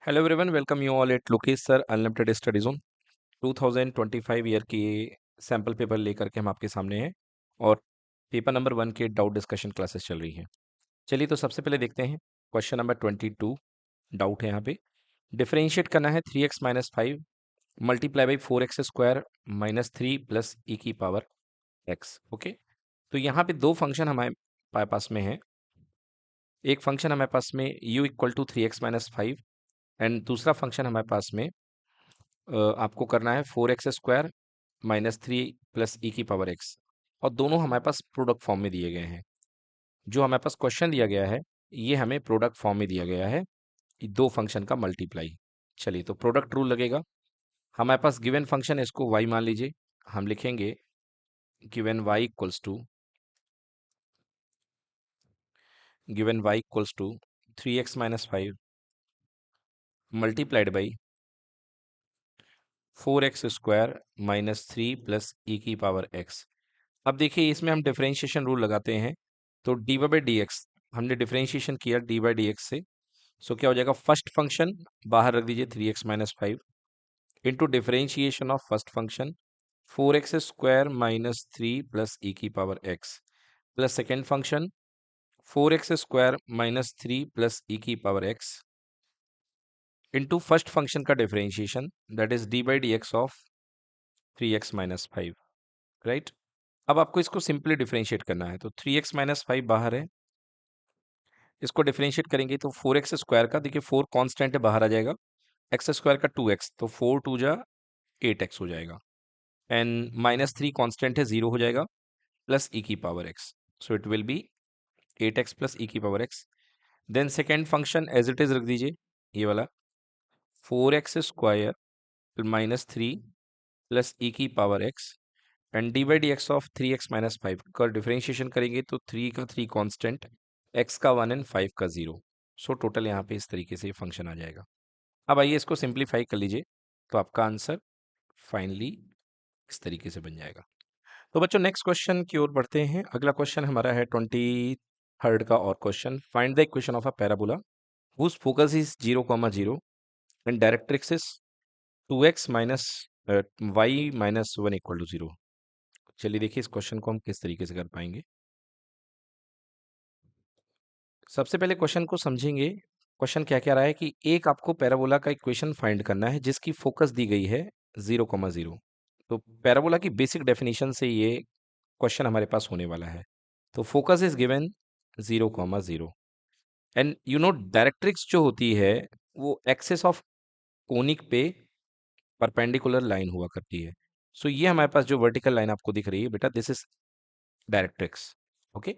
Hello everyone, welcome you all at Lokesh sir unlimited study zone. 2025 year की sample paper लेकर के हम आपके सामने हैं और पेपर नंबर 1 के डाउट डिस्कशन क्लासेस चल रही हैं। चलिए तो सबसे पहले देखते हैं क्वेश्चन नंबर 22। डाउट है यहाँ पे, डिफरेंशिएट करना है 3x minus 5 multiply by 4x square minus 3 plus ई की पावर x। ओके, तो यहाँ पे दो फंक्शन हमारे पास में है। एक फंक्शन हमारे पास में u equal to 3x minus 5 and दूसरा फंक्शन हमारे पास में आपको करना है 4x स्क्वायर माइनस 3 प्लस ई की पावर x, और दोनों हमारे पास प्रोडक्ट फॉर्म में दिए गए हैं। जो हमारे पास क्वेश्चन दिया गया है ये हमें प्रोडक्ट फॉर्म में दिया गया है, ये दो फंक्शन का मल्टीप्लाई। चलिए तो प्रोडक्ट रूल लगेगा। हमारे पास गिवन फंक्शन है, इसको y मान लीजिए। हम लिखेंगे given y equals to 3x minus 5 multiplied by 4x square minus 3 plus ई की पावर x। अब देखिए इसमें हम डिफरेंशिएशन रूल लगाते हैं, तो डी बाई डी एक्स हमने डिफरेंशिएशन किया डी बाई डी एक्स से। सो क्या हो जाएगा, फर्स्ट फंक्शन बाहर रख दीजिए 3x minus 5 into differentiation of first function 4x square minus 3 plus ई की power x plus second function 4x square minus 3 plus ई की power x into first function का differentiation that is d by d x of 3x minus 5। Right, अब आपको इसको simply differentiate करना है, तो 3x minus 5 बाहर है, इसको डिफरेंशिएट करेंगे तो 4x स्क्वायर का, देखिए 4 कांस्टेंट है, बाहर आ जाएगा। एक्स स्क्वायर का 2x, तो 4 टू जा 8x हो जाएगा। एंड माइनस 3 कांस्टेंट है, 0 हो जाएगा, प्लस ई की power x, so it will be 8x plus ई की power x। Then second function as it is रख दीजिए, ये वाला 4x स्क्वायर माइनस 3 प्लस ई की power x and D by d x of 3x minus 5 का differentiation करेंगे तो 3 का 3 कांस्टेंट, x का 1 एंड 5 का 0। सो टोटल यहाँ पे इस तरीके से ये फंक्शन आ जाएगा। अब आइए इसको सिंप्लीफाई कर लीजिए, तो आपका आंसर फाइनली इस तरीके से बन जाएगा। तो बच्चों नेक्स्ट क्वेश्चन की ओर बढ़ते हैं। अगला क्वेश्चन हमारा है 23rd का और question, find the equation of a parabola whose focus is 0, 0 and directrix is 2x minus y minus 1 equal to 0। चलिए देखिए इस क्वेश्चन को हम किस तरीके से कर पाएंगे। सबसे पहले क्वेश्चन को समझेंगे। क्वेश्चन क्या कह रहा है कि एक आपको पैराबोला का इक्वेशन फाइंड करना है जिसकी फोकस दी गई है 0, 0। तो पैराबोला की बेसिक डेफिनेशन से ये क्वेश्चन हमारे पास होने वाला है। तो focus is given 0, 0 and you know directrix जो होती है वो एक्सेस ऑफ कोनिक पे परपेंडिकुलर लाइन हुआ करती है। सो ये हमारे पास जो वर्टिकल लाइन आपको दिख रही है बेटा, दिस इज डायरेक्ट्रिक्स। ओके,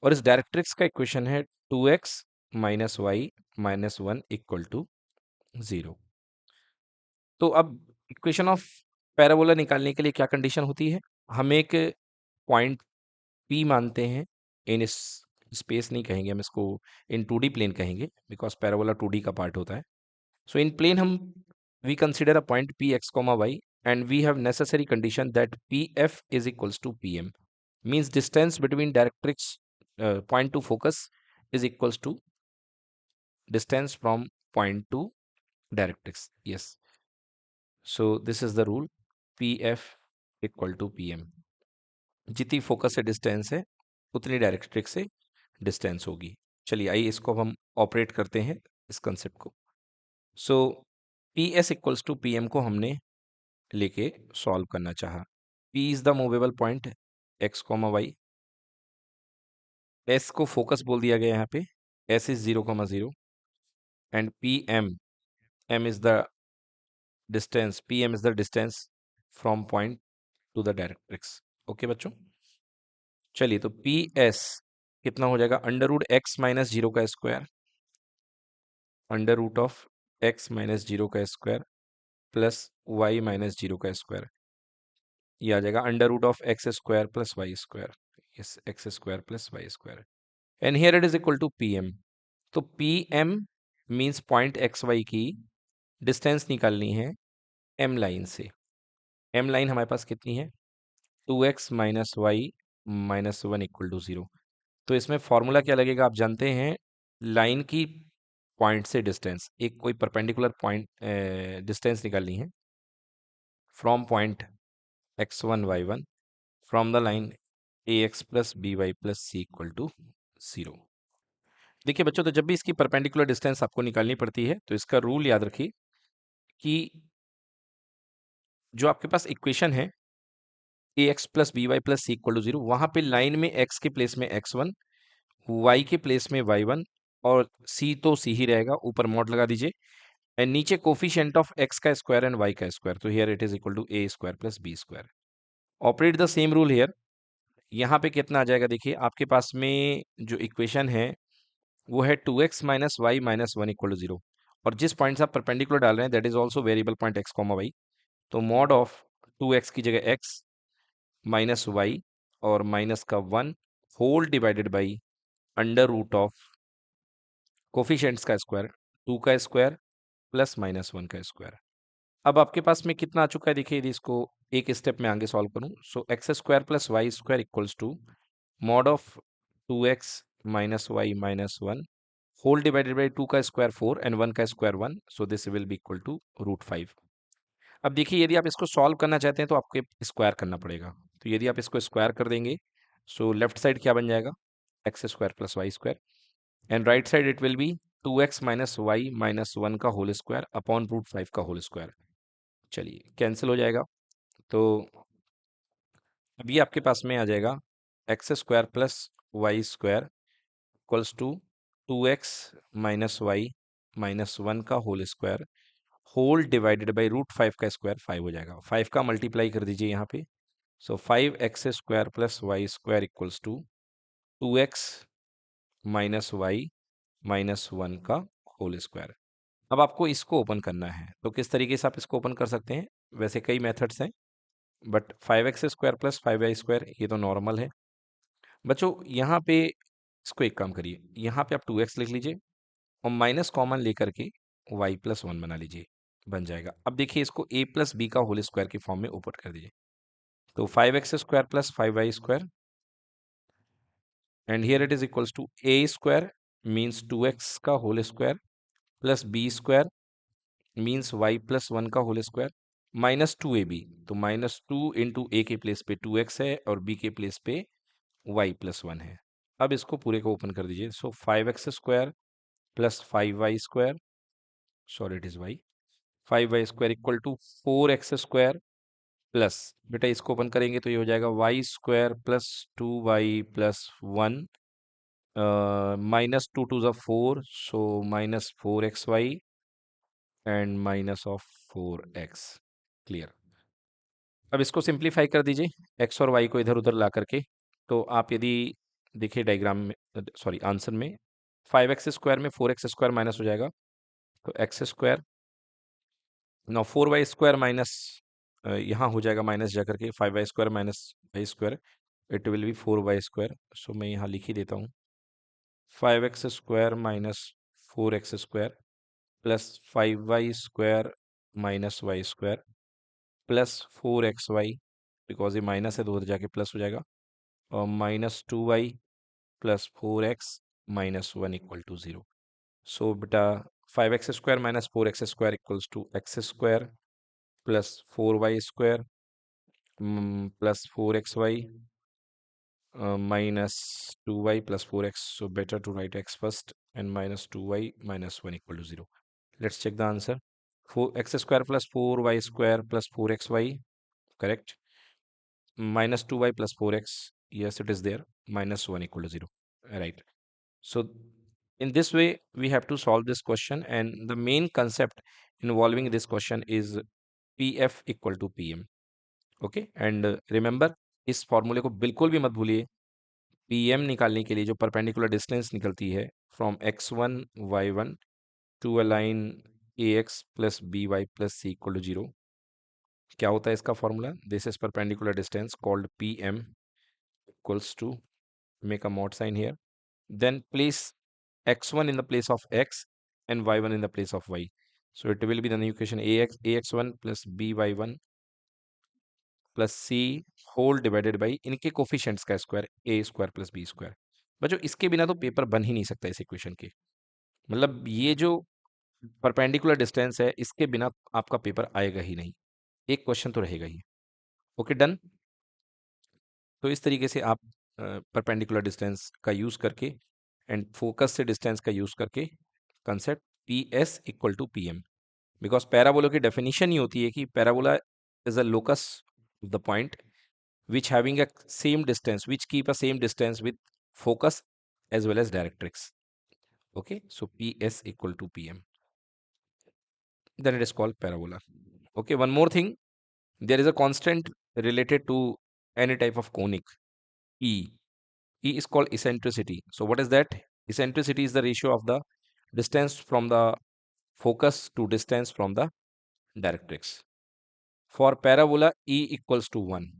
और इस डायरेक्ट्रिक्स का इक्वेशन है 2x minus y minus 1 equal to 0। तो अब इक्वेशन ऑफ पैराबोला निकालने के लिए क्या कंडीशन होती है, हम एक पॉइंट P मानते हैं इन इस स्पेस, नहीं कहेंगे हम इसको, इन 2D प्लेन कहेंगे बिकॉज पैराबोला 2D का पार्ट होता है। सो इन प्लेन हम we consider a point P x comma y and we have necessary condition that P F is equals to P M, means distance between directrix point to focus is equals to distance from point to directrix. Yes, so this is the rule, pf equal to pm। जितनी focus से distance है उतनी directrix से distance होगी। चलिए आइए इसको हम ऑपरेट करते हैं इस कंसेप्ट को। So P S equals to P M को हमने लेके सॉल्व करना चाहा। P is the movable point x comma y, S को फोकस बोल दिया गया यहाँ पे, S is 0, 0 and P M, m is the distance, pm is the distance from point to the directrix। Okay बच्चों, चलिए तो ps कितना हो जाएगा, अंडर रूट एक्स माइनस 0 का square, under root of x minus 0 का स्क्वायर प्लस वाई माइनस 0 का square, ये आ जाएगा under root of x square plus y square, yes x square plus y square, and here it is equal to pm। तो pm means point x y की distance निकालनी है m line से। m line हमारे पास कितनी है, 2x minus y minus 1 equal to 0। तो इसमें फॉर्मूला क्या लगेगा आप जानते हैं, लाइन की पॉइंट से डिस्टेंस, एक कोई परपेंडिकुलर पॉइंट डिस्टेंस निकालनी है from point x1 y1 from the line ax plus b y plus c equal to 0। देखिए बच्चों, तो जब भी इसकी परपेंडिकुलर डिस्टेंस आपको निकालनी पड़ती है तो इसका रूल याद रखिए कि जो आपके पास इक्वेशन है ax plus b y plus c equal to 0, वहां पे लाइन में x के प्लेस में x1, y के प्लेस में y1 और c तो c ही रहेगा, ऊपर मॉड लगा दीजिए एंड नीचे कोफिशिएंट ऑफ x का स्क्वायर एंड y का स्क्वायर, तो here it is equal to a square plus b square. Operate the same rule here. यहाँ पे कितना आ जाएगा, देखिए आपके पास में जो इक्वेशन है वो है 2x minus y minus one equal to 0, और जिस पॉइंट से आप परपेंडिकुलर डाल रहे हैं that is also variable point x comma y, तो मॉड ऑफ 2x की जगह x माइनस वाई और माइनस का 1 whole divided by under root of coefficients का स्क्वायर 2 का स्क्वायर प्लस माइनस 1 का स्क्वायर। अब आपके पास में कितना आ चुका है, देखिए यदि इसको एक स्टेप में आगे सॉल्व करूं, so x square plus y square equals to mod of 2x minus y minus one whole divided by 2 का स्क्वायर 4 एंड 1 का square 1, so this will be equal to root 5। अब देखिए यदि आप इसको सॉल्व करना चाहते हैं तो आपको स्क्वायर करना पड़ेगा, तो यदि आप इसको स्क्वायर कर देंगे सो लेफ्ट साइड क्या बन जाएगा, x square plus y square and right side it will be 2x minus y minus one का होल स्क्वायर अपॉन रूट 5 का होल स्क्वायर। चलिए कैंसिल हो जाएगा, तो अभी आपके पास में आ जाएगा x square plus y square equals to 2x minus y minus one का whole square whole divided by root 5 का स्क्वायर 5 हो जाएगा, 5 का मल्टीप्लाई कर दीजिए यहाँ पे, so 5x square plus y square equals to 2x minus y minus one का होल स्क्वायर। अब आपको इसको ओपन करना है, तो किस तरीके से आप इसको ओपन कर सकते हैं, वैसे कई मेथड्स हैं but 5x square plus 5y square ये तो नॉर्मल है बच्चों। यहाँ पे इसको एक काम करिए, यहाँ पे आप 2x लिख लीजिए और माइनस कॉमन लेकर के y प्लस वन बना लीजिए, बन जाएगा। अब देखिए इसको a प्लस बी का होल स्क्वायर की फॉर्म में ओपन कर दीजिए, तो 5x square plus 5y square and here it is equals to a square means 2x का whole square plus b square means y plus one का whole square minus 2ab, तो minus 2 into ए के place पे 2x है और b के place पे y plus one है। अब इसको पूरे को ओपन कर दीजिए, so 5x square plus 5y square, sorry it is y, 5y square equal to 4x square plus, बेटा इसको ओपन करेंगे तो ये हो जाएगा y square plus 2y plus one minus 2 twos 4, सो minus 4xy and minus of 4x। Clear. अब इसको सिंप्लीफाई कर दीजिए x और y को इधर उधर ला करके, तो आप यदि देखिए डायग्राम में, सॉरी आंसर में 5x स्क्वायर में 4x स्क्वायर माइनस हो जाएगा, तो एक्स स्क्वायर नौ 4y स्क्वायर माइनस, यहाँ हो जाएगा माइनस जा करके 5y square minus y square, it will be 4y square, so मैं यहाँ लिख ही देता हूँ 5x square minus 4x square plus 5y square minus y square plus 4xy, because ये माइनस है तो उधर जाके प्लस हो जाएगा, और minus 2y plus 4x minus one equal to 0। So बेटा 5x square minus 4x square equals to x square plus 4y square plus 4xy minus 2y plus 4x. So better to write x first and minus 2y minus 1 equal to 0. Let's check the answer. 4x square plus 4y square plus 4xy, correct. Minus 2y plus 4x, yes it is there. Minus 1 equal to 0, right. So in this way we have to solve this question, and the main concept involving this question is pf equal to pm. Okay and remember, इस फॉर्मूले को बिल्कुल भी मत भूलिए। PM निकालने के लिए जो परपेंडिकुलर डिस्टेंस निकलती है from x1 y1 to a line ax plus b y plus c equal to 0, क्या होता है इसका formula, this is perpendicular distance called pm equals to, make a mod sign here, then place x1 in the place of x and y1 in the place of y, so it will be the new equation ax1 plus by1 plus c whole divided by इनके coefficients का square a square plus b square. बच्चों इसके बिना तो paper बन ही नहीं सकता इस इक्वेशन के, मतलब ये जो परपेंडिकुलर डिस्टेंस है इसके बिना आपका पेपर आएगा ही नहीं, एक क्वेश्चन तो रहेगा ही। Okay done. तो इस तरीके से आप परपेंडिकुलर डिस्टेंस का यूज करके एंड फोकस से डिस्टेंस का यूज करके concept p s equal to P m, because parabola की डेफिनेशन ही होती है कि parabola is a locus of the point which having a same distance, which keep a same distance with focus as well as directrix. Okay, so PS equal to PM, then it is called parabola. Okay, one more thing, there is a constant related to any type of conic, E. E is called eccentricity. So what is that? Eccentricity is the ratio of the distance from the focus to distance from the directrix. For parabola, E equals to 1.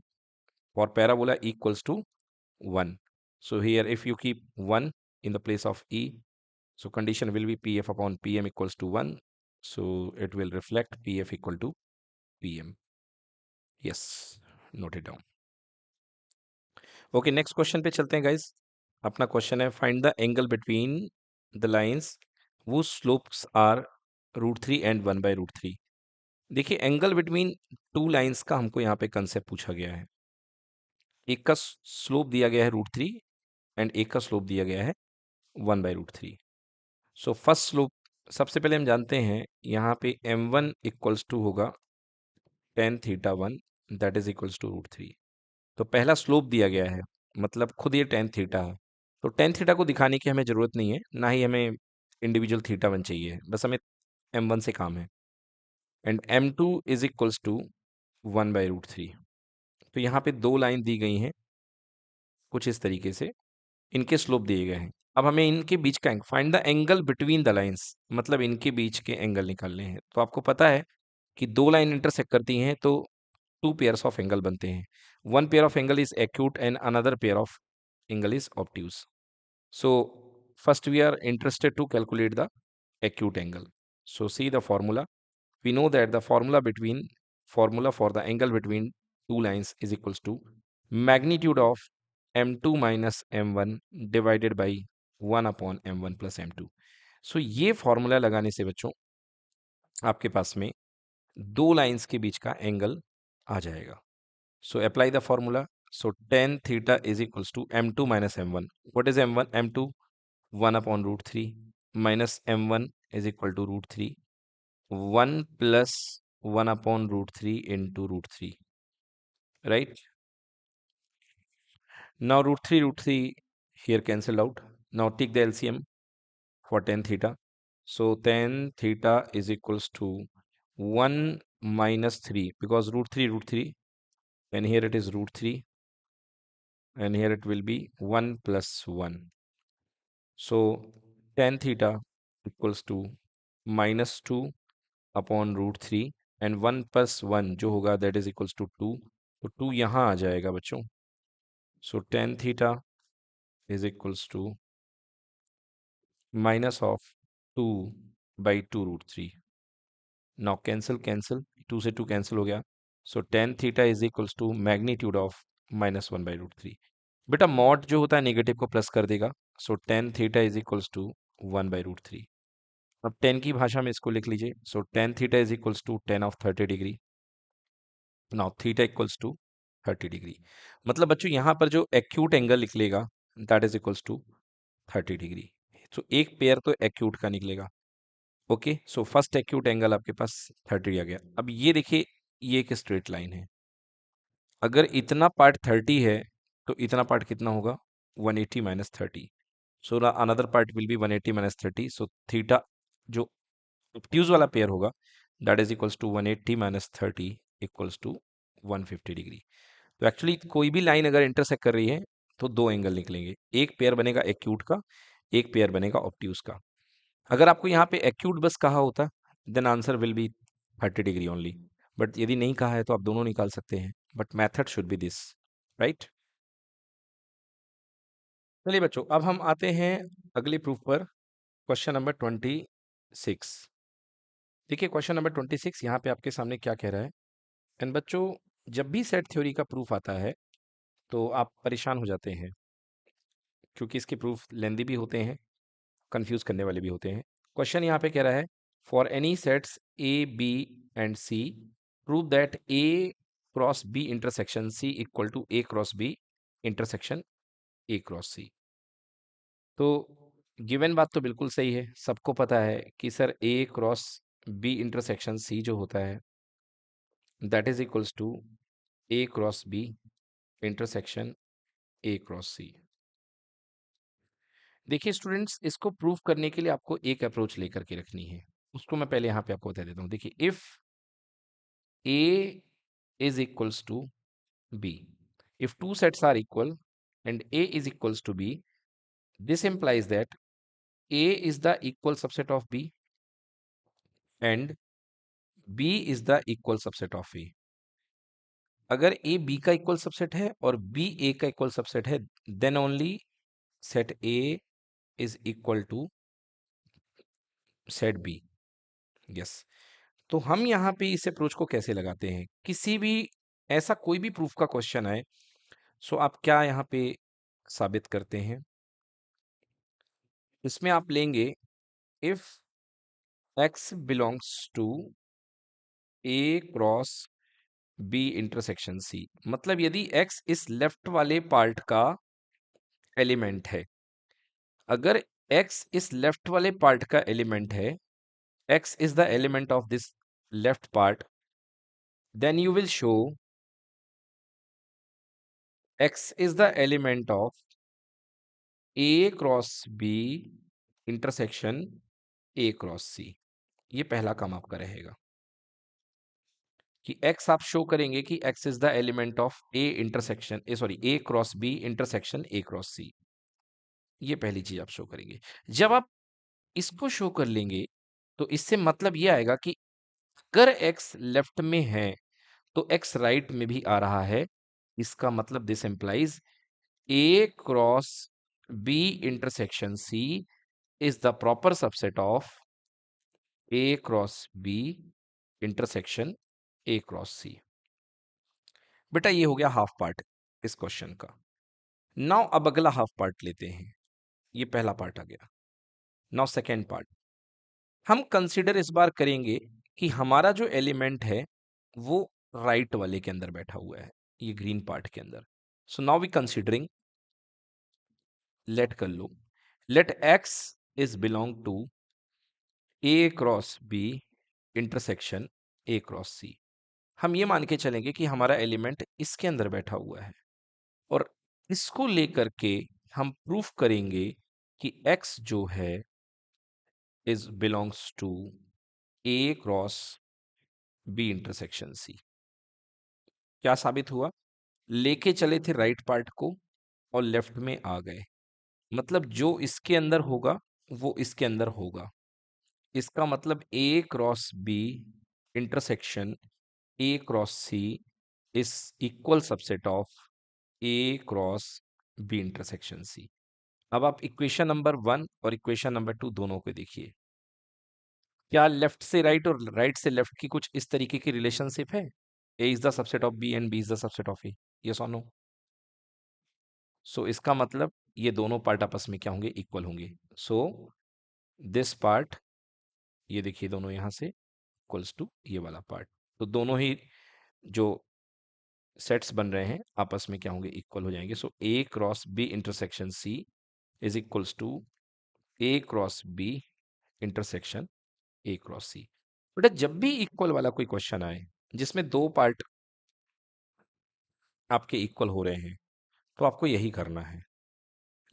For parabola, E equals to 1. So here if you keep 1 in the place of E, so condition will be PF upon PM equals to 1. So it will reflect PF equal to PM. Yes, note it down. Okay, next question पे चलते हैं guys. अपना question है find the angle between the lines whose slopes are √3 and 1 by √3. देखिए angle between two lines का हमको यहाँ पे कंसेप्ट पूछा गया है। एक का स्लोप दिया गया है √3 एंड एक का स्लोप दिया गया है 1 by √3. सो फर्स्ट स्लोप सबसे पहले हम जानते हैं यहाँ पे m1 इक्वल्स टू होगा tan theta 1 that is equals to √3. तो पहला स्लोप दिया गया है, मतलब खुद ये tan थीटा है। तो tan थीटा को दिखाने की हमें ज़रूरत नहीं है, ना ही हमें इंडिविजुअल थीटा 1 चाहिए, बस हमें m1 से काम है। And m2 is equals to 1 by √3. तो यहाँ पे दो लाइन दी गई हैं कुछ इस तरीके से, इनके स्लोप दिए गए हैं। अब हमें इनके बीच का find the angle between the lines, मतलब इनके बीच के एंगल निकालने हैं। तो आपको पता है कि दो लाइन इंटरसेक्ट करती हैं तो टू पेयर्स ऑफ एंगल बनते हैं। One pair of angle is acute and another pair of angle is obtuse. So first we are interested to calculate the acute angle. So see the formula. We know that the formula for the angle between two lines is equals to magnitude of m2 minus m1 divided by 1 upon m1 plus m2. So ये formula लगाने से बच्चों आपके पास में दो lines के बीच का angle आ जाएगा. So apply the formula. So tan theta is equals to m2 minus m1. What is m1? m2 1 upon √3 minus m1 is equal to √3. 1 plus 1 upon √3 into √3, right? Now √3 here cancelled out. Now take the LCM for tan theta. So tan theta is equals to 1 minus 3, because √3 and here it is √3 and here it will be 1 plus 1. So tan theta equals to -2 upon √3 and 1 plus 1 जो होगा that is equals to 2. तो 2 यहाँ आ जाएगा बच्चों. So tan theta is equals to minus of 2 by 2 √3. Now cancel cancel, 2 से 2 cancel हो गया. So tan theta is equals to magnitude of -1 by √3. बेटा मॉड जो होता है नेगेटिव को प्लस कर देगा. So tan theta is equals to 1 by √3. अब tan की भाषा में इसको लिख लीजिए. सो tan theta is equals to tan of 30 degree. Now theta equals to 30 degree. मतलब बच्चों यहाँ पर जो एक्यूट एंगल निकलेगा that is equals to 30 degree. So एक पेयर तो एक्यूट का निकलेगा. Okay, so first acute angle आपके पास 30 आ गया. अब ये देखिए ये एक स्ट्रेट लाइन है. अगर इतना पार्ट 30 है तो इतना पार्ट कितना होगा? 180 minus 30. So another part will be 180 minus 30. So theta जो ऑब्ट्यूज वाला पेयर होगा that is equals to 180 minus 30 equals to 150 degree. तो एक्चुअली कोई भी लाइन अगर इंटरसेक्ट कर रही है तो दो एंगल निकलेंगे. एक पेयर बनेगा एक्यूट का, एक पेयर बनेगा ऑब्ट्यूज का. अगर आपको यहाँ पे एक्यूट बस कहा होता then answer will be 30 degree only. But यदि नहीं कहा है तो आप दोनों निकाल सकते हैं. But method should be this, right? चलिए बच्चों अब हम आते हैं अगले प्रूफ पर. Question number 26. देखिए क्वेश्चन नंबर 26 यहाँ पे आपके सामने क्या कह रहा है. एंड बच्चों जब भी सेट थ्योरी का प्रूफ आता है तो आप परेशान हो जाते हैं क्योंकि इसके प्रूफ लेंदी भी होते हैं, कंफ्यूज करने वाले भी होते हैं. क्वेश्चन यहाँ पे कह रहा है for any sets A B and C prove that A cross B intersection C equal to A cross B intersection A cross C. तो गिवन बात तो बिल्कुल सही है, सबको पता है कि sir A cross B intersection C जो होता है that is equals to A cross B intersection A cross C. देखिए स्टूडेंट्स, इसको प्रूव करने के लिए आपको एक अप्रोच लेकर के रखनी है, उसको मैं पहले यहाँ पे आपको बता देता हूँ। देखिए if a is equals to b, if two sets are equal and A is equals to B, this implies that A is the equal subset of B and B is the equal subset of A। अगर A B का equal subset है और B A का equal subset है, then only set A is equal to set B। Yes, तो हम यहाँ पे इस अप्रोच को कैसे लगाते हैं, किसी भी ऐसा कोई भी प्रूफ का क्वेश्चन आए, सो आप क्या यहाँ पे साबित करते हैं, इसमें आप लेंगे if x belongs to A cross B intersection c, मतलब यदि x इस लेफ्ट वाले पार्ट का एलिमेंट है, अगर x इस लेफ्ट वाले पार्ट का एलिमेंट है, x is the element of this left part, then you will show x is the element of A cross B intersection A cross C. ये पहला काम आपका रहेगा कि x आप शो करेंगे कि x is the element of A intersection A cross B intersection A cross C. ये पहली चीज आप शो करेंगे। जब आप इसको शो कर लेंगे तो इससे मतलब ये आएगा कि अगर x लेफ्ट में है तो x राइट में भी आ रहा है। इसका मतलब this implies A cross B intersection C is the proper subset of A cross B intersection A cross C. बेटा ये हो गया हाफ पार्ट इस क्वेश्चन का। नाउ अब अगला हाफ पार्ट लेते हैं। ये पहला पार्ट आ गया। नाउ सेकेंड पार्ट हम कंसिडर इस बार करेंगे कि हमारा जो एलिमेंट है वो राइट वाले के अंदर बैठा हुआ है, ये ग्रीन पार्ट के अंदर। So now we considering, let कर लो, let x is belong to A cross B intersection A cross C. हम ये मान के चलेंगे कि हमारा एलिमेंट इसके अंदर बैठा हुआ है और इसको लेकर के हम प्रूफ करेंगे कि x जो है is belongs to A cross B intersection c. क्या साबित हुआ? लेके चले थे राइट पार्ट को और लेफ्ट में आ गए, मतलब जो इसके अंदर होगा वो इसके अंदर होगा। इसका मतलब A cross B intersection A cross C is equal subset of A cross B intersection C. अब आप इक्वेशन नंबर 1 और इक्वेशन नंबर 2 दोनों को देखिए। क्या लेफ्ट से राइट और राइट से लेफ्ट की कुछ इस तरीके की रिलेशनशिप है? A is the subset of B and B is the subset of A, yes और नो? सो इसका मतलब ये दोनों पार्ट आपस में क्या होंगे? इक्वल होंगे। सो दिस पार्ट, ये देखिए दोनों यहां से इक्वल्स टू ये वाला पार्ट, तो दोनों ही जो सेट्स बन रहे हैं आपस में क्या होंगे? इक्वल हो जाएंगे। So A cross B intersection C is equals to A cross B intersection A cross C. बेटा जब भी इक्वल वाला कोई क्वेश्चन आए जिसमें दो पार्ट आपके इक्वल हो रहे हैं, तो आपको यही करना है,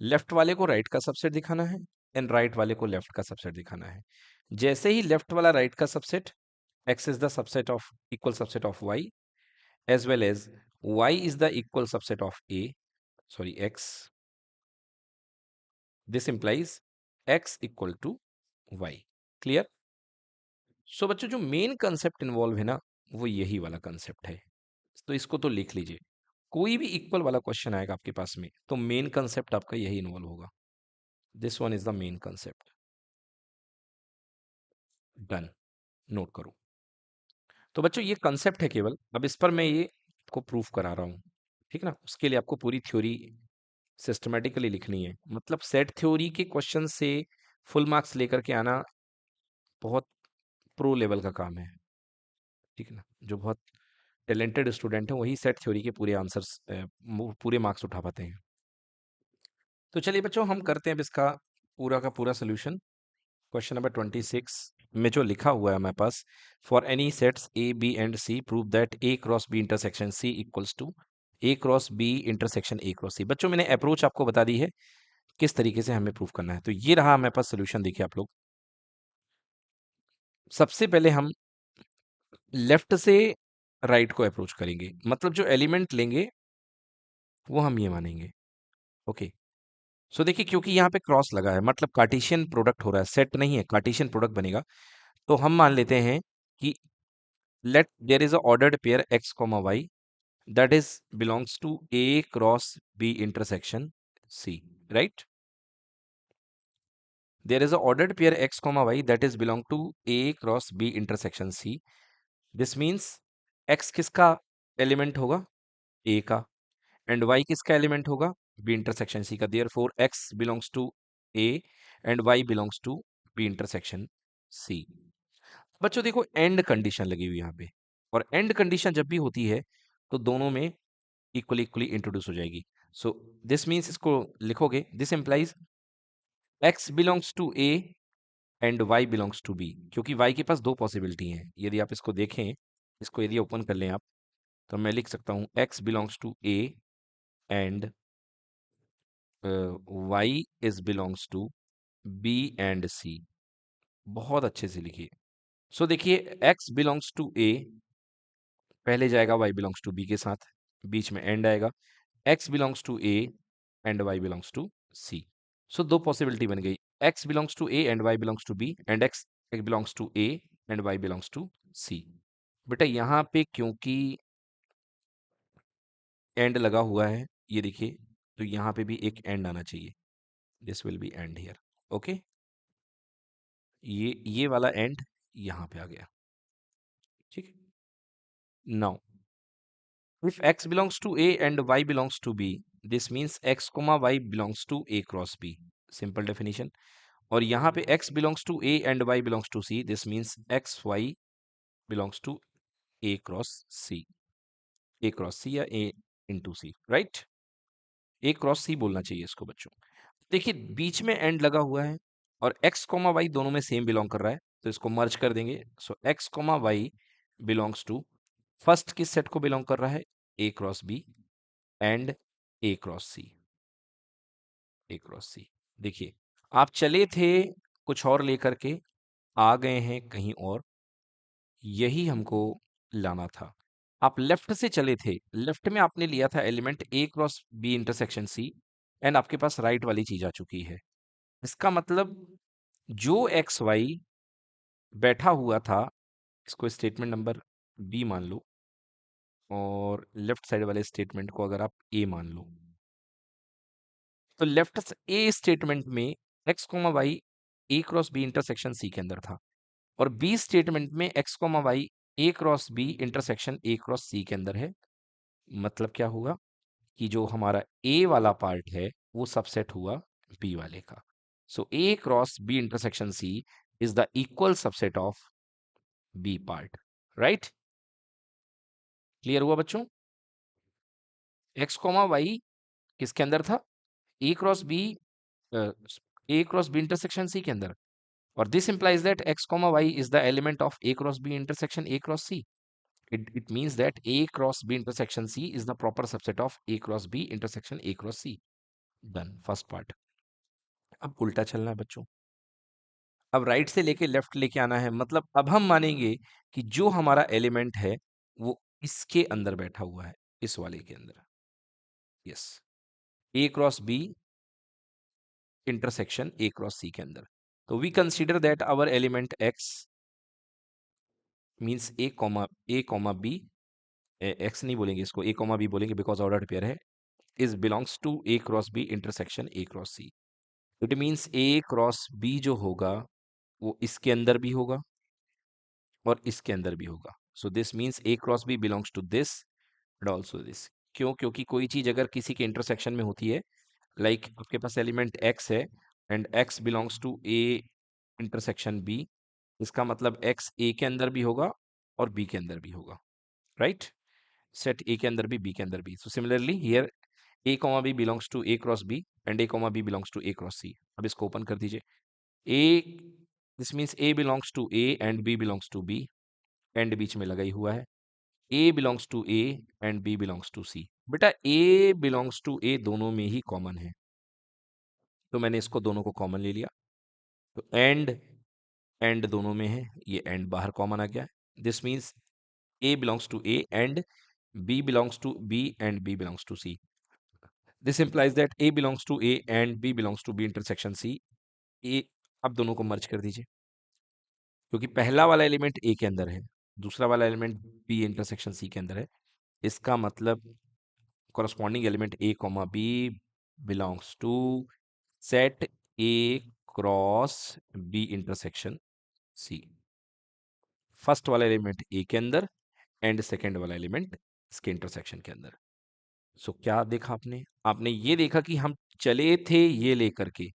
लेफ्ट वाले को राइट का सबसेट दिखाना है एंड राइट वाले को लेफ्ट का सबसेट दिखाना है। जैसे ही लेफ्ट वाला राइट का subset, x is the subset of equal subset of y as well as y is the equal subset of a, sorry x, this implies x equal to y। Clear? So बच्चों जो main concept involve है ना, वो यही वाला concept है, तो इसको तो लिख लीजिए। कोई भी इक्वल वाला क्वेश्चन आएगा आपके पास में तो मेन कंसेप्ट आपका यही इन्वॉल्व होगा। This one is the main concept. Done, note करो। तो बच्चों ये कंसेप्ट है केवल, अब इस पर मैं ये को प्रूफ करा रहा हूँ, ठीक ना? उसके लिए आपको पूरी थ्योरी सिस्टमेटिकली लिखनी है, मतलब सेट थ्योरी के क्वेश्चन से फुल मार्क्स लेकर के आना बहुत प्रो लेवल का काम है, ठीक है ना। जो बहुत टैलेंटेड स्टूडेंट हैं वही सेट थ्योरी के पूरे आंसर्स पूरे मार्क्स उठा पाते हैं। तो चलिए बच्चों, हम करते हैं अब इसका पूरा का पूरा सोल्यूशन। क्वेश्चन नंबर 26 में जो लिखा हुआ है हमारे पास, for any sets A B and C prove that A cross B intersection C equals to A cross B intersection A cross C. बच्चों मैंने अप्रोच आपको बता दी है किस तरीके से हमें प्रूव करना है। तो ये रहा हमारे पास सोल्यूशन, देखिए आप लोग। सबसे पहले हम लेफ्ट से राइट को अप्रोच करेंगे, मतलब जो एलिमेंट लेंगे वो हम ये मानेंगे। ओके, सो देखिए, क्योंकि यहाँ पे क्रॉस लगा है मतलब कार्टेशियन प्रोडक्ट हो रहा है, सेट नहीं है, कार्टेशियन प्रोडक्ट बनेगा। तो हम मान लेते हैं कि let there is a ordered pair x comma y that is belongs to a cross b intersection c, right? There is a ordered pair x comma y that is belong to a cross b intersection c. This means x किसका element होगा? a का, and y किसका element होगा? b intersection c का। therefore x belongs to a and y belongs to b intersection c। बच्चों देखो, and condition लगी हुई यहाँ पे, और एंड कंडीशन जब भी होती है तो दोनों में इक्वली इक्वली इंट्रोड्यूस हो जाएगी। सो दिस मीन्स, इसको लिखोगे, this implies x belongs to a and y belongs to b, क्योंकि y के पास दो पॉसिबिलिटी हैं। यदि आप इसको देखें, इसको यदि ओपन कर लें आप, तो मैं लिख सकता हूँ x belongs to a and y is belongs to b and c। बहुत अच्छे से लिखिए। सो देखिए, x बिलोंग्स टू a पहले जाएगा y बिलोंग्स टू b के साथ, बीच में एंड आएगा, x belongs to a and y belongs to c। So दो पॉसिबिलिटी बन गई, x belongs to a and y belongs to b and x belongs to a and y belongs to c। बेटा यहाँ पे क्योंकि and लगा हुआ है, ये देखिए, तो यहाँ पे भी एक एंड आना चाहिए, this will B and here. Okay, ये वाला एंड यहाँ पे आ गया, ठीक। Now if x belongs to a and y belongs to b, this means x comma y belongs to a cross b, simple definition। और यहाँ पे x belongs to a and y belongs to c, this means x y belongs to a cross c, a cross c या a into c, right? a cross c बोलना चाहिए इसको बच्चों। देखिए, बीच में एंड लगा हुआ है और x कॉमा y दोनों में सेम बिलोंग कर रहा है, तो इसको मर्ज कर देंगे। So x comma y belongs to, first किस सेट को बिलोंग कर रहा है? a cross b and a cross c, a cross c। देखिए, आप चले थे कुछ और लेकर के, आ गए हैं कहीं और, यही हमको लाना था। आप लेफ्ट से चले थे, लेफ्ट में आपने लिया था element a cross b intersection c, and आपके पास राइट वाली चीज आ चुकी है। इसका मतलब जो एक्स वाई बैठा हुआ था, इसको स्टेटमेंट नंबर बी मान लो, और लेफ्ट साइड वाले स्टेटमेंट को अगर आप ए मान लो, तो लेफ्ट ए स्टेटमेंट में x comma y A cross B intersection C के अंदर था, और बी स्टेटमेंट में x comma y A cross B intersection A cross C के अंदर है। मतलब क्या हुआ कि जो हमारा ए वाला पार्ट है वो सबसेट हुआ बी वाले का। So A cross B intersection C is the equal subset of B part, right? Clear हुआ बच्चों? एक्स कॉमा वाई किसके अंदर था? A cross B, A cross B intersection C के अंदर, और this implies that x comma y is the element of A cross B intersection A cross C. It means that A cross B intersection C is the proper subset of A cross B intersection A cross C. Done, first part। अब उल्टा चलना है बच्चों, अब right से लेके left लेके आना है। मतलब अब हम मानेंगे कि जो हमारा एलिमेंट है वो इसके अंदर बैठा हुआ है, इस वाले के अंदर। Yes, A cross B intersection A cross C के अंदर। तो we consider that our element x means A comma B, x नहीं बोलेंगे इसको, ए कॉमा बी बोलेंगे बिकॉज ऑर्डर्ड पेयर है, is belongs to A cross B intersection A cross C. It means A cross B जो होगा वो इसके अंदर भी होगा और इसके अंदर भी होगा। So this means A cross b belongs to this and also this. क्यों? क्योंकि कोई चीज अगर किसी के इंटरसेक्शन में होती है, लाइक आपके पास एलिमेंट एक्स है and x belongs to a intersection b, इसका मतलब x a के अंदर भी होगा और b के अंदर भी होगा, राइट? सेट a के अंदर भी b के अंदर भी। So similarly here a comma b belongs to a cross b and a comma b belongs to a cross c। अब इसको ओपन कर दीजिए। a, this means a belongs to a and b belongs to b, and बीच में लगा ही हुआ है। a belongs to a and b belongs to c। बेटा a बिलोंग्स टू a दोनों में ही कॉमन है, तो मैंने इसको दोनों को कॉमन ले लिया। तो एंड दोनों में है, ये एंड बाहर कॉमन आ गया। This means a belongs to a and b belongs to b and b belongs to c। This implies that a belongs to a and b belongs to b intersection c। a, अब दोनों को मर्ज कर दीजिए, क्योंकि पहला वाला element a के अंदर है, दूसरा वाला एलिमेंट b इंटरसेक्शन c के अंदर है। इसका मतलब corresponding element a comma b belongs to set a cross b intersection c। First वाला एलिमेंट a के अंदर एंड सेकेंड वाला एलिमेंट इसके इंटरसेक्शन के अंदर। सो क्या देखा आपने? आपने ये देखा कि हम चले थे ये लेकर के,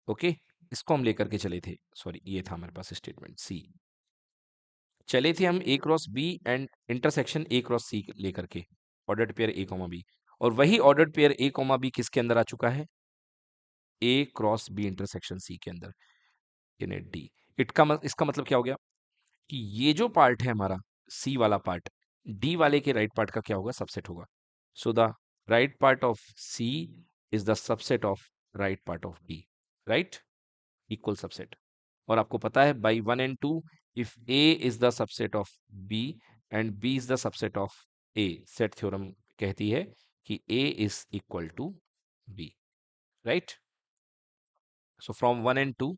ओके, इसको हम लेकर के चले थे, सॉरी ये था हमारे पास स्टेटमेंट सी। चले थे हम A cross B and intersection A cross C लेकर के, ordered pair A comma B, और वही ordered pair A comma B किसके अंदर आ चुका है? A cross B intersection C के अंदर, इन डी। इसका मतलब क्या हो गया कि ये जो पार्ट है हमारा सी वाला पार्ट, डी वाले के राइट पार्ट का क्या होगा? सबसेट होगा। So the right part of c is the subset of right part of d, right? Equal subset. और आपको पता है by 1 and 2, if A is the subset of B and B is the subset of A, set theorem कहती है कि A is equal to B, right? So from 1 and 2,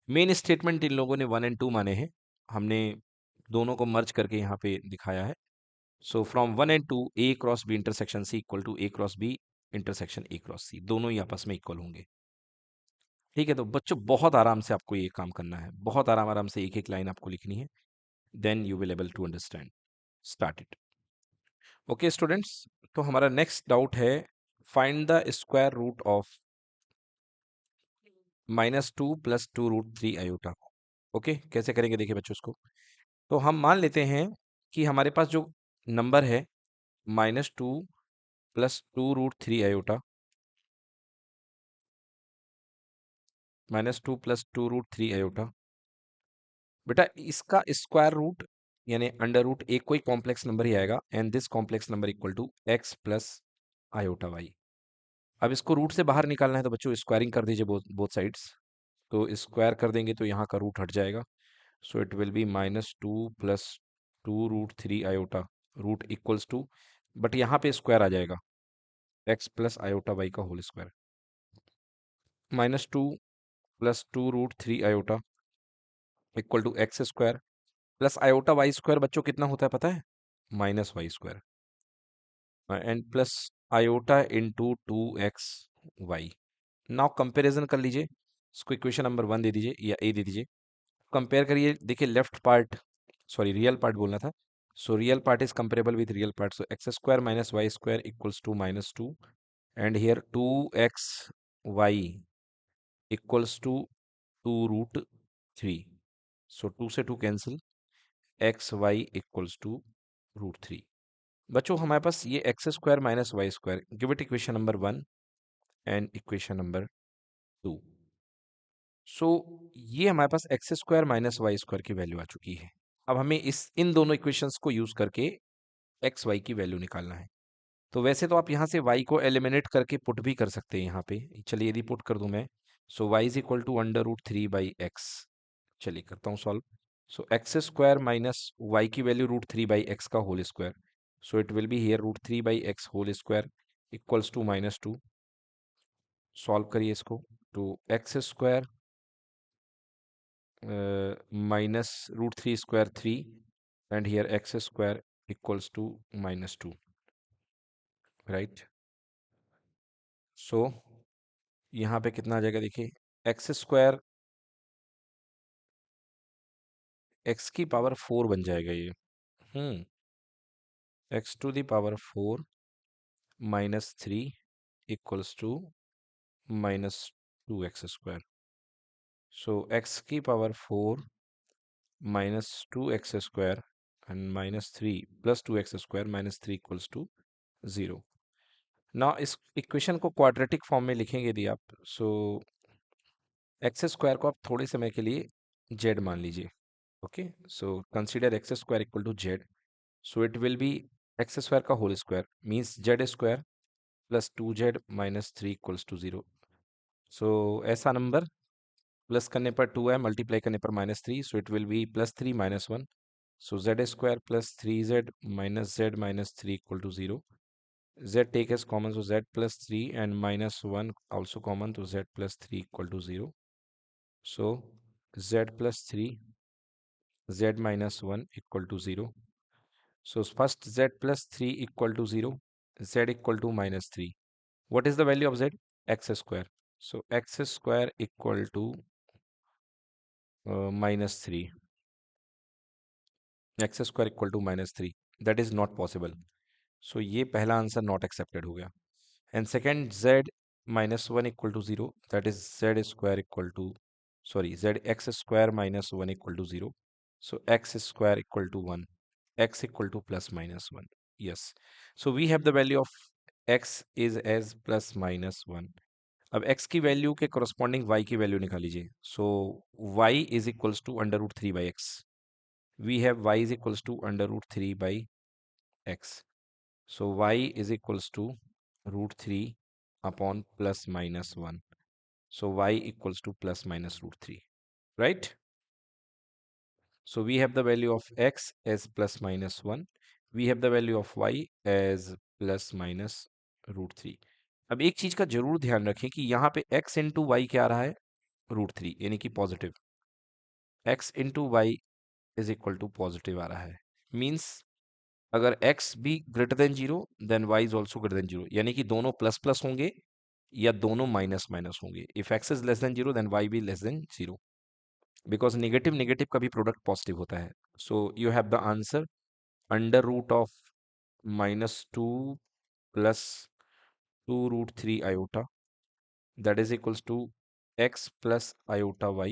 main statement इन लोगों ने 1 and 2 माने हैं, हमने दोनों को मर्ज करके यहाँ पे दिखाया है। So from 1 and 2 A cross B intersection C equal to A cross B intersection A cross C, दोनों ही आपस में इक्वल होंगे। ठीक है, तो बच्चों बहुत आराम से आपको ये काम करना है, बहुत आराम आराम से एक एक लाइन आपको लिखनी है, then you will able to understand. Start it. Okay students, तो हमारा नेक्स्ट डाउट है, find the square root of -2 + 2√3 i। ओके, कैसे करेंगे देखिए बच्चों इसको। तो हम मान लेते हैं कि हमारे पास जो नंबर है -2 + 2√3 i, -2 + 2√3 i, बेटा इसका स्क्वायर रूट यानी अंडर रूट एक कोई कॉम्प्लेक्स नंबर ही आएगा, and this complex number equal to x plus iota y. अब इसको रूट से बाहर निकालना है, तो बच्चों स्क्वायरिंग कर दीजिए बोथ साइड्स। तो स्क्वायर कर देंगे तो यहाँ का रूट हट जाएगा, so it will be -2 + 2√3 i, root equals to, but यहाँ पे स्क्वायर आ जाएगा, x प्लस आयोटा वाई का whole square, -2 + 2√3 i equal to x² plus iota y square बच्चों कितना होता है पता है? -y², and plus iota into 2xy। Now comparison कर लीजिए, इसको इक्वेशन नंबर 1 दे दीजिए या ए दे दीजिए, कंपेयर करिए, देखिए left part, sorry real part बोलना था, so real part is comparable with real part, so x² - y² equals to -2, and here 2xy equals to 2√3, so 2 से 2 कैंसिल, xy इक्वल्स टू √3। बच्चों हमारे पास ये x² - y², give it equation number 1 and equation number 2। सो ये हमारे पास x² - y² की value आ चुकी है। अब हमें इन दोनों इक्वेशंस को यूज करके एक्स वाई की वैल्यू निकालना है। तो वैसे तो आप यहाँ से y को एलिमिनेट करके पुट भी कर सकते हैं यहाँ पे, चलिए यदि पुट कर दूं मैं, so y is equal to √3/x। चलिए करता हूँ solve. So x² minus y की वैल्यू √3/x का whole square, so it will be here √3/x whole square equals to -2। Solve करिए इसको, तो x² -√3² 3, and here x² equals to -2, right? सो यहाँ पे कितना आ जाएगा देखिए, x² x की पावर 4 बन जाएगा ये, x⁴ -3 equals to -2x²। So x की power 4 -2x² and -3 plus 2x² -3 equals to 0। ना इस इक्वेशन को क्वाड्रेटिक फॉर्म में लिखेंगे यदि आप, सो x² को आप थोड़े समय के लिए z मान लीजिए। Okay, so consider x² equal to z, so it will be x² का whole square means z² plus 2z minus 3 equals to 0। So ऐसा नंबर प्लस करने पर 2 है, मल्टीप्लाई करने पर -3, सो इट विल बी +3 -1, सो z² plus 3z minus z minus 3 equal to 0। z take as common, so z plus 3 and -1 also common, so z plus 3 equal to 0, so z plus 3 z minus 1 equal to 0, so first z plus 3 equal to 0, z equal to -3. What is the value of z? X square, so x square equal to -3, x square equal to -3, that is not possible, so ये पहला answer not accepted हो गया। And second, z minus 1 equal to 0, that is z square equal to, sorry, z x square minus 1 equal to 0, so x square equal to 1, x equal to plus minus 1, yes, so we have the value of x is as plus minus 1। अब x की value के corresponding y की value निकाल लीजिए, so y is equals to under root 3 by x, we have y is equals to under root 3 by x, so y is equals to root 3 upon plus minus 1. So y equals to plus minus root 3, right? So we have the value of x as plus minus 1. We have the value of y as plus minus root 3. अब एक चीज का जरूर ध्यान रखें कि यहाँ पे x इंटू वाई क्या आ रहा है, रूट 3, यानी कि positive. x into y is equal to positive आ रहा है, मीन्स अगर x भी greater than 0 then y is also greater than 0, यानी कि दोनों प्लस प्लस होंगे या दोनों माइनस माइनस होंगे। If x is less than 0 then y भी less than 0, because negative negative का भी प्रोडक्ट पॉजिटिव होता है। So you have the answer under root of -2 plus 2 root 3 iota, that is equals to x plus iota y,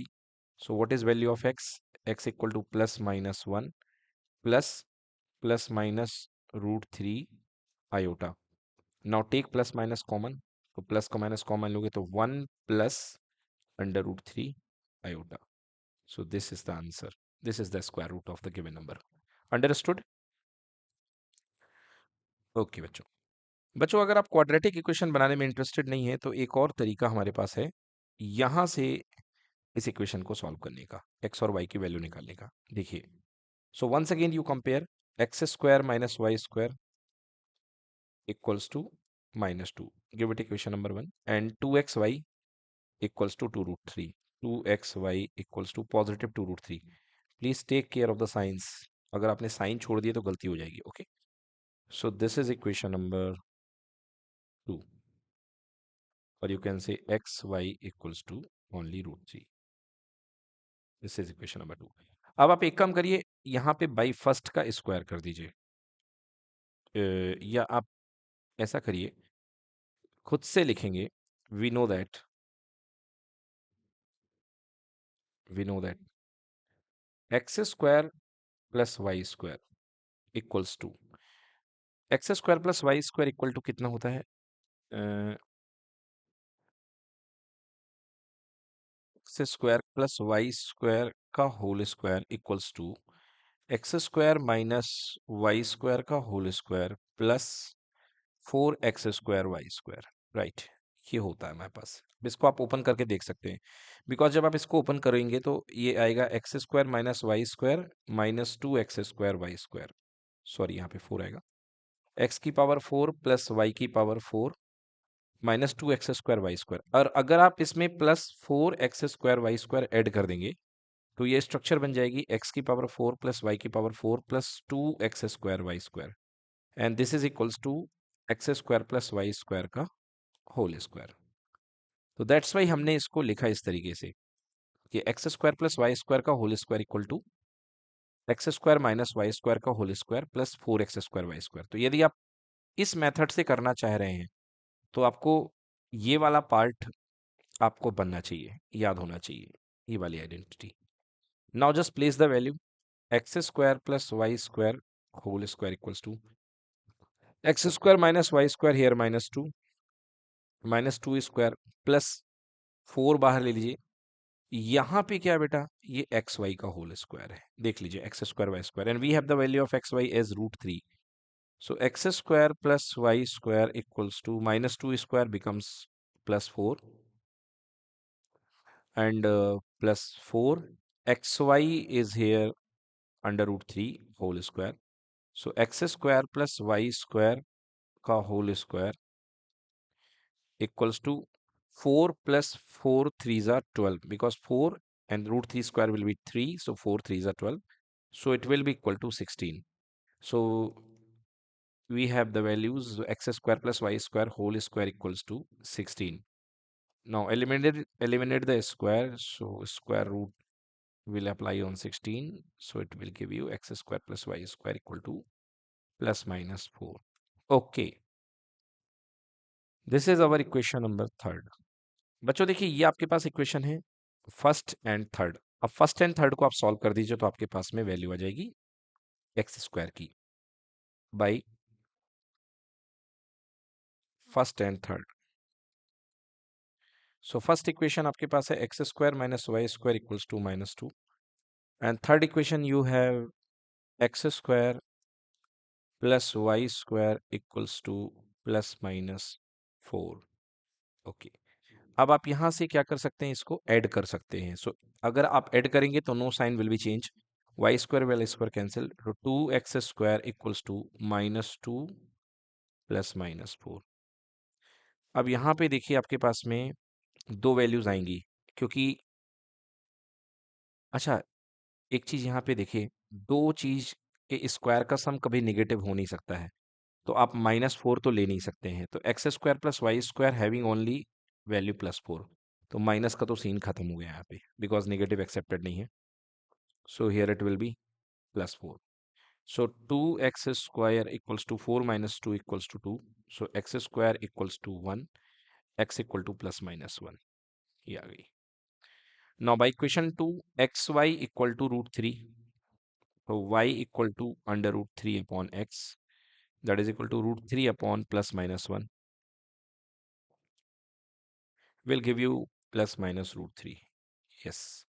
so what is value of x? X equal to plus minus 1 plus plus minus root 3 iota। Now take plus minus common, तो plus का minus common लोगे तो 1 plus under root 3 iota, so this is the answer, this is the square root of the given number। Understood? Okay बच्चों, अगर आप quadratic equation बनाने में interested नहीं है तो एक और तरीका हमारे पास है यहां से इस इक्वेशन को सॉल्व करने का, एक्स और वाई की वैल्यू निकालने का। देखिए, so once again you compare x square minus y square equals to -2, give it equation number 1, and 2xy equals to 2 root 3, 2xy equals to positive 2 root 3। Please take care of the signs, अगर आपने साइन छोड़ दिए तो गलती हो जाएगी। Okay, so this is equation number 2, और you can say xy equals to only root 3, this is equation number 2। अब आप एक काम करिए, यहाँ पे बाई फर्स्ट का स्क्वायर कर दीजिए, या आप ऐसा करिए, खुद से लिखेंगे, we know that x square plus y square equals to, x square plus y square equal to कितना होता है, x square plus y square का whole square equals to x square minus y square का whole square plus 4x² y square, right, ये होता है हमारे पास। अब इसको आप ओपन करके देख सकते हैं, बिकॉज जब आप इसको ओपन करेंगे तो ये आएगा x square minus y square minus 2x² y square, sorry यहाँ पे 4 आएगा, x की पावर 4 प्लस वाई की power 4 minus 2x² y square, और अगर आप इसमें plus 4x² y square add कर देंगे तो ये स्ट्रक्चर बन जाएगी x की पावर 4 प्लस वाई की power 4 plus 2x² y square, and this is equals to x square plus y square का होल स्क्वायर। तो दैट्स वाई हमने इसको लिखा इस तरीके से कि x square plus y square का whole square equal to x square minus y square का whole square plus 4x² y square. तो यदि आप इस मेथड से करना चाह रहे हैं तो आपको ये वाला पार्ट आपको बनना चाहिए, याद होना चाहिए, ये वाली identity. Now just place the value x square plus y square whole square equals to x square minus y square here -2 square plus 4 बाहर ले लीजिए। यहाँ पे क्या है बेटा, ये एक्स वाई का होल स्क्वायर है। देख लीजिए x square y square and we have the value of x y as √3। So x square plus y square equals to -2 square becomes +4 and +4 xy is here under √3 whole square. So x square plus y square का whole square equals to 4 plus 4 3s are 12 because 4 and √3 square will be 3, so 4 3s are 12, so it will be equal to 16. So we have the values x square plus y square whole square equals to 16. Now eliminate the square, so square root will apply on 16, so it will give you x square plus y square equal to ±4. Okay, this is our equation number 3rd. बच्चों देखिए ये आपके पास equation है first and third. अब first and third को आप solve कर दीजिए तो आपके पास में वैल्यू आ जाएगी एक्स स्क्वायर की by first and third. So first equation आपके पास है x square minus y square equals to -2 and third equation you have x square plus y square equals to ±4। Okay, अब आप यहां से क्या कर सकते हैं, इसको ऐड कर सकते हैं। सो अगर आप ऐड करेंगे तो no sign will be change, y square y square cancel, तो 2x square equals to -2 plus -4। अब यहाँ पे देखिए आपके पास में दो वैल्यूज आएंगी क्योंकि अच्छा एक चीज यहाँ पे देखिए, दो चीज के स्क्वायर का सम कभी निगेटिव हो नहीं सकता है, तो आप -4 तो ले नहीं सकते हैं। तो x square plus y square having only value +4, तो माइनस का तो सीन खत्म हो गया यहाँ पे बिकॉज नेगेटिव एक्सेप्टेड नहीं है। So here it will B +4। So 2x square equals to 4 minus 2 equals to 2. So x square equals to 1, x equal to ±1. ये आ गई। Now by equation 2, xy equal to √3. So y equal to under √3 upon x, that is equal to √3 upon ±1 will give you ±√3. Yes.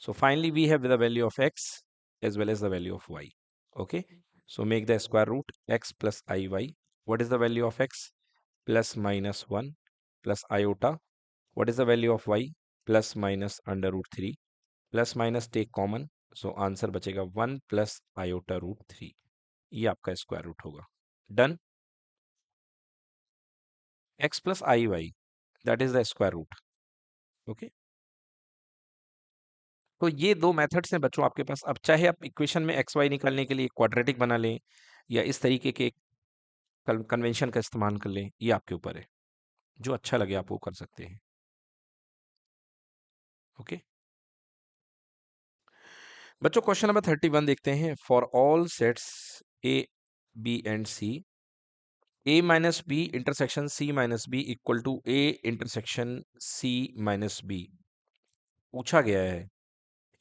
So finally we have the value of x as well as the value of y. Okay. So make the square root x plus iy. What is the value of x? +(-1) plus iota. What is the value of y? Plus minus under √3. Plus minus take common, so answer बचेगा 1 plus iota √3। ये आपका square root होगा। Done. x plus i y that is the square root. Okay, तो ये दो methods हैं बच्चों आपके पास। अब चाहे आप इक्वेशन में एक्स वाई निकालने के लिए क्वाड्रेटिक बना लें या इस तरीके के कन्वेंशन का इस्तेमाल कर लें, ये आपके ऊपर है, जो अच्छा लगे आप वो कर सकते हैं। ओके बच्चों, क्वेश्चन नंबर 31 देखते हैं। For all sets A B and c, a minus b intersection c minus b equal to a intersection c minus b पूछा गया है।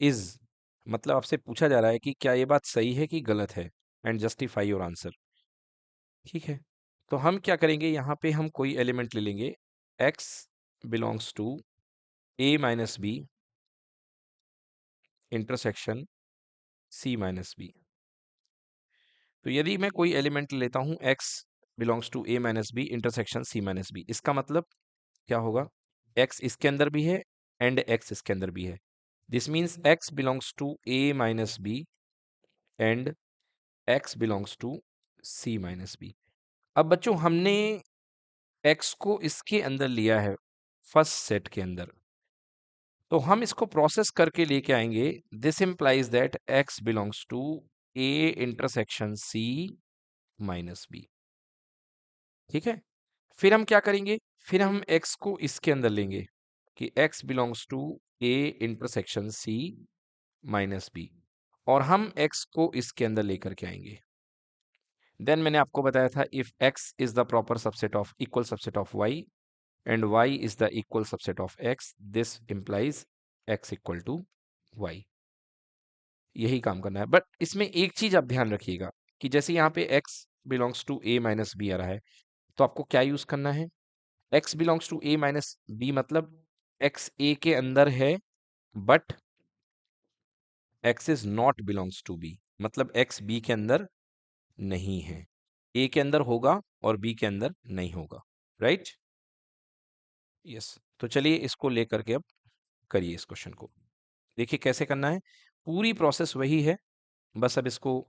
इज मतलब आपसे पूछा जा रहा है कि क्या ये बात सही है कि गलत है, एंड जस्टिफाई योर आंसर। ठीक है, तो हम क्या करेंगे, यहाँ पे हम कोई एलिमेंट ले लेंगे, x belongs to a minus b intersection c minus b. तो यदि मैं कोई एलिमेंट लेता हूं x belongs to a minus b intersection c minus b, इसका मतलब क्या होगा, x इसके अंदर भी है एंड x इसके अंदर भी है। This means x belongs to a minus b and x belongs to c minus b. अब बच्चों हमने x को इसके अंदर लिया है, फर्स्ट सेट के अंदर, तो हम इसको प्रोसेस करके लेके आएंगे। This implies that x belongs to a intersection c minus b. ठीक है, फिर हम क्या करेंगे, फिर हम x को इसके अंदर लेंगे कि x belongs to a intersection c minus b, और हम x को इसके अंदर लेकर के आएंगे। देन मैंने आपको बताया था, if x is the proper subset of equal subset of y and y is the equal subset of x, this implies x equal to y. यही काम करना है। बट इसमें एक चीज आप ध्यान रखिएगा कि जैसे यहाँ पे x belongs to a minus B आ रहा है, तो आपको क्या यूज करना है? x belongs to a minus B मतलब x a के अंदर है, but x is not belongs to b, मतलब x b के अंदर नहीं है। a के अंदर होगा और b के अंदर नहीं होगा, राइट? यस। तो चलिए इसको लेकर के अब करिए इस क्वेश्चन को। देखिए कैसे करना है, पूरी प्रोसेस वही है, बस अब इसको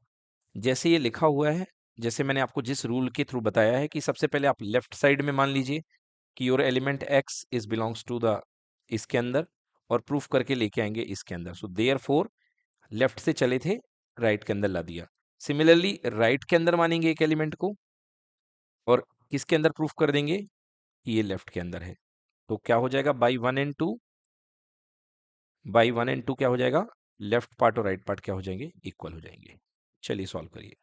जैसे ये लिखा हुआ है, जैसे मैंने आपको जिस रूल के थ्रू बताया है कि सबसे पहले आप लेफ्ट साइड में मान लीजिए कि your element x is belongs to the इसके अंदर, और प्रूफ करके लेके आएंगे इसके अंदर। सो देयरफॉर लेफ्ट से चले थे, राइट के अंदर ला दिया। सिमिलरली राइट के अंदर मानेंगे एक एलिमेंट को, और किसके अंदर प्रूफ कर देंगे कि ये लेफ्ट के अंदर है। तो क्या हो जाएगा, बाई वन एंड टू क्या हो जाएगा, लेफ्ट पार्ट और राइट पार्ट क्या हो जाएंगे, इक्वल हो जाएंगे। चलिए सॉल्व करिए।